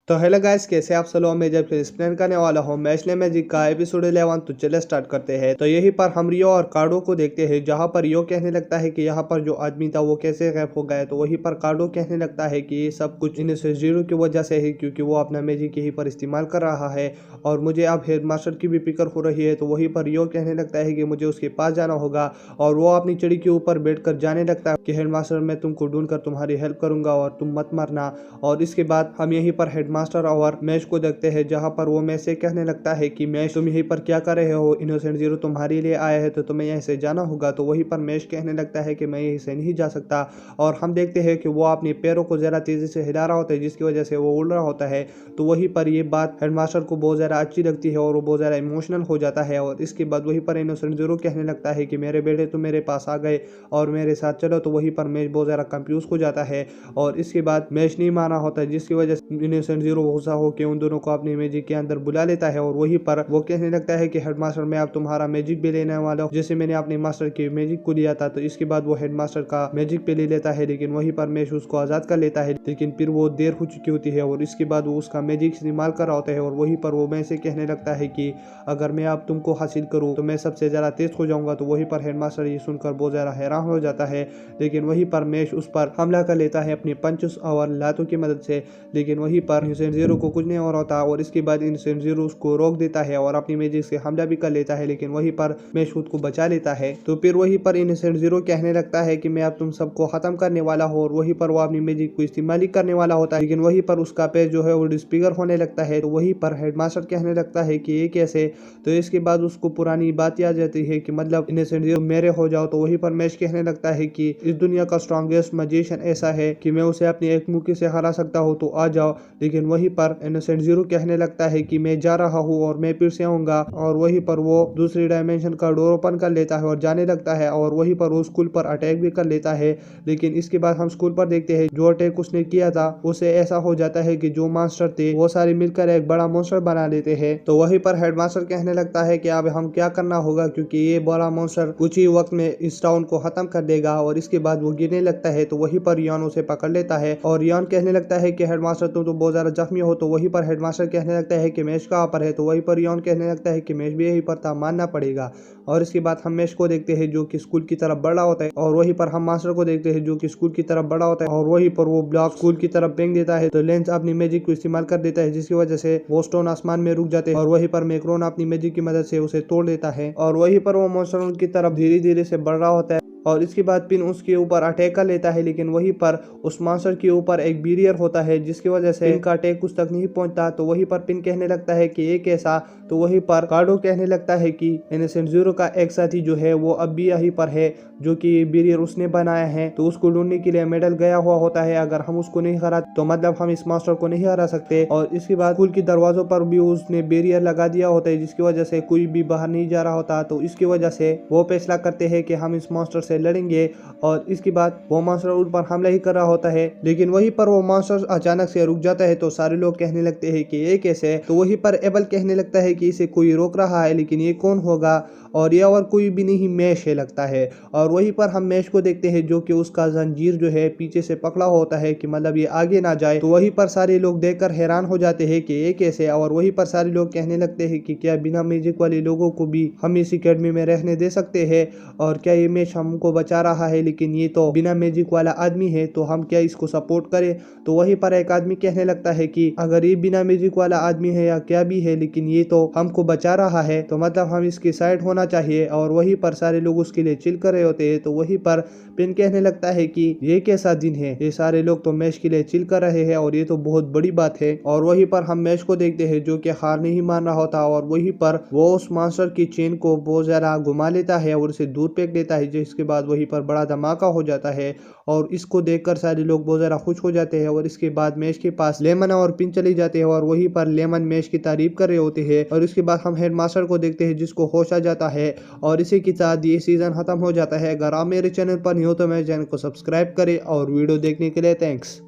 तो hello guys, कैसे आप सब लोग। मैं जब फिर एक्सप्लेन करने वाला हूँ मैच मैजिक का एपिसोड 11। तो चले स्टार्ट करते हैं। तो यहीं पर हम रियो और कार्डो को देखते हैं, जहाँ पर रियो कहने लगता है कि यहाँ पर जो आदमी था वो कैसे गायब हो गया। तो वहीं पर कार्डो कहने लगता है कि ये सब कुछ इन जीरो की वजह से है, क्योंकि वो अपना मैजिक यहीं पर इस्तेमाल कर रहा है और मुझे अब हेडमास्टर की भी फिक्र हो रही है। तो वहीं पर रियो कहने लगता है कि मुझे उसके पास जाना होगा और वो अपनी चिड़ी के ऊपर बैठ कर जाने लगता है कि हेडमास्टर, मैं तुमको ढूंढ कर तुम्हारी हेल्प करूंगा और तुम मत मरना। और इसके बाद हम यहीं पर हेडमास्टर और मैच को देखते हैं, जहां पर वो मैच से कहने लगता है कि मैच, तुम यहीं पर क्या कर रहे हो, इनोसेंट जीरो तुम्हारे लिए आया है तो तुम्हें यहीं से जाना होगा। तो वहीं पर मैच कहने लगता है कि मैं यहीं से नहीं जा सकता। और हम देखते हैं कि वो अपने पैरों को जरा तेजी से हिला रहा होता है, जिसकी वजह से वो उड़ रहा होता है। तो वहीं पर ये बात हेडमास्टर को बहुत ज़्यादा अच्छी लगती है और वो बहुत ज़्यादा इमोशनल हो जाता है। और इसके बाद वहीं पर इनोसेंट जीरो कहने लगता है कि मेरे बेटे तो मेरे पास आ गए और मेरे साथ चलो। तो वहीं पर मैच बहुत ज़्यादा कंफ्यूज हो जाता है और इसके बाद मैच नहीं माना होता है, जिसकी वजह से इनोसेंट जीरो गुस्सा होकर उन दोनों को अपने मैजिक के अंदर बुला लेता है। और वहीं पर वो कहने लगता है कि हेडमास्टर, मैं अब तुम्हारा मैजिक भी लेने वाला हूँ, जैसे मैंने अपने मास्टर के मैजिक को लिया था। तो इसके बाद वो हेडमास्टर का मैजिक पे ले लेता है, लेकिन वहीं पर मैच उसको आजाद कर लेता है। लेकिन फिर वो देर हो चुकी होती है और इसके बाद वो उसका मैजिक इस्तेमाल कर रहा होता है। और वहीं पर वो मैं से कहने लगता है कि अगर मैं अब तुमको हासिल करूँ तो मैं सबसे ज्यादा तेज हो जाऊंगा। तो वहीं पर हेडमास्टर ये सुनकर बहुत ज्यादा हैरान हो जाता है, लेकिन वहीं पर मैच उस पर हमला कर लेता है अपने पंचेस और लातों की मदद से। लेकिन वहीं पर इनोसेंट जीरो को कुछ नहीं हो रहा होता और इसके बाद इनोसेंट जीरो उसको रोक देता है और अपनी मैजिक से हमला भी कर लेता है, लेकिन वहीं पर मैच खुद को बचा लेता है। तो फिर वहीं पर इनोसेंट जीरो कहने लगता है कि मैं अब तुम सबको खत्म करने वाला हूँ और वहीं पर वो अपनी मैजिक को इस्तेमाल ही करने वाला होता है। लेकिन वहीं पर उसका पैर जो है वो डिस्फिगर होने लगता है। तो वहीं पर हेडमास्टर कहने लगता है कि ये कैसे। तो इसके बाद उसको पुरानी बात याद जाती है कि मतलब इनोसेंट जीरो मेरे हो जाओ। तो वहीं पर मैच कहने लगता है कि इस दुनिया का स्ट्रॉन्गेस्ट मैजिशियन ऐसा है कि मैं उसे अपनी एक मुक्की से हरा सकता हूँ, तो आ जाओ। लेकिन वहीं पर इनोसेंट जीरो कहने लगता है कि मैं जा रहा हूँ और मैं फिर से आऊंगा। और वहीं पर वो दूसरी डायमेंशन का डोर ओपन कर लेता है और जाने लगता है और वहीं पर वो स्कूल पर अटैक भी कर लेता है। लेकिन इसके बाद हम स्कूल पर देखते हैं जो अटैक उसने किया था उसे ऐसा हो जाता है कि जो मास्टर थे वो सारे मिलकर एक बड़ा मॉन्स्टर बना लेते हैं। तो वहीं पर हेडमास्टर कहने लगता है कि अब हम क्या करना होगा, क्योंकि ये बड़ा मॉन्स्टर कुछ ही वक्त में इस टाउन को खत्म कर देगा। और इसके बाद वो गिरने लगता है। तो वहीं पर रियान उसे पकड़ लेता है और रियान कहने लगता है कि हेडमास्टर तुम तो बहुत ज्यादा जख्मी हो। तो वहीं पर हेडमास्टर कहने लगता है कि मैच कहाँ पर है। तो वहीं पर रियान कहने लगता है कि मैच भी यहीं पर था, मानना पड़ेगा। और इसके बाद हम मैच को देखते हैं जो कि स्कूल की तरफ बढ़ा होता है और वहीं पर हम मास्टर को देखते हैं जो कि स्कूल की तरफ बढ़ा होता है और वहीं पर वो ब्लॉक स्कूल की तरफ फेंक देता है। तो लेंस अपनी मैजिक को इस्तेमाल कर देता है, जिसकी वजह से वो स्टोन आसमान में रुक जाते हैं और वहीं पर मैक्रोन अपनी मैजिक की मदद से उसे तोड़ देता है। और वहीं पर वो मॉन्स्टर उनकी तरफ धीरे धीरे से बढ़ रहा होता है और इसके बाद पिन उसके ऊपर अटैक कर लेता है। लेकिन वहीं पर उस मॉन्स्टर के ऊपर एक बैरियर होता है, जिसकी वजह से पिन का अटैक उस तक नहीं पहुंचता। तो वहीं पर पिन कहने लगता है कि ये कैसा। तो वहीं पर कार्डो कहने लगता है कि इनोसेंट जीरो का एक साथी जो है वो अब भी यहीं पर है, जो कि बैरियर उसने बनाया है। तो उसको ढूंढने के लिए मेडल गया हुआ होता है। अगर हम उसको नहीं हरा तो मतलब हम इस मास्टर को नहीं हरा सकते। और इसके बाद स्कूल के दरवाजों पर भी उसने बैरियर लगा दिया होता है, जिसकी वजह से कोई भी बाहर नहीं जा रहा होता। तो इसकी वजह से वो फैसला करते हैं कि हम इस मॉन्स्टर से लड़ेंगे। और इसके बाद वो मॉन्स्टर उन पर हमला ही कर रहा होता है, लेकिन वहीं पर वो मॉन्स्टर अचानक से रुक जाता है। तो सारे लोग कहने लगते हैं कि ये कैसे। तो वहीं पर एबल कहने लगता है कि इसे कोई रोक रहा है, लेकिन ये कौन होगा। और ये और कोई भी नहीं, मैश है लगता है। और वहीं पर हम मैश को देखते हैं जो कि उसका जंजीर जो है पीछे से पकड़ा होता है कि मतलब ये आगे ना जाए। तो वहीं पर सारे लोग देखकर हैरान हो जाते हैं कि ये कैसे। और वहीं पर सारे लोग कहने लगते हैं कि क्या बिना मैजिक वाले लोगों को भी हम इस एकेडमी में रहने दे सकते हैं, और क्या ये मैच हमको बचा रहा है, लेकिन ये तो बिना मैजिक वाला आदमी है, तो हम क्या इसको सपोर्ट करें। तो वहीं पर एक आदमी कहने लगता है कि अगर ये बिना मैजिक वाला आदमी है या क्या भी है, लेकिन ये तो हमको बचा रहा है, तो मतलब हम इसके साइड होना चाहिए। और वहीं पर सारे लोग उसके लिए चिल कर रहे होते हैं। तो वहीं पर पेन कहने लगता है कि ये कैसा दिन है, ये सारे लोग तो मैच के लिए चिल कर रहे हैं और ये तो बहुत बड़ी बात है। और वहीं पर हम मैच को देखते हैं जो कि हार नहीं मान रहा होता और वहीं पर वो उस मास्टर की चेन को बहुत ज्यादा घुमा लेता है और उसे दूर फेंक देता है, जिसके बाद वहीं पर बड़ा धमाका हो जाता है। और इसको देखकर सारे लोग बहुत ज्यादा खुश हो जाते हैं। और इसके बाद मैच के पास लेमन और पिन चली जाते हैं और वहीं पर लेमन मैच की तारीफ कर रहे होते हैं। और इसके बाद हम हेडमास्टर को देखते हैं जिसको होश आ जाता है और इसी के साथ ये सीजन खत्म हो जाता है। अगर आप मेरे चैनल पर नहीं हो तो मेरे चैनल को सब्सक्राइब करें और वीडियो देखने के लिए थैंक्स।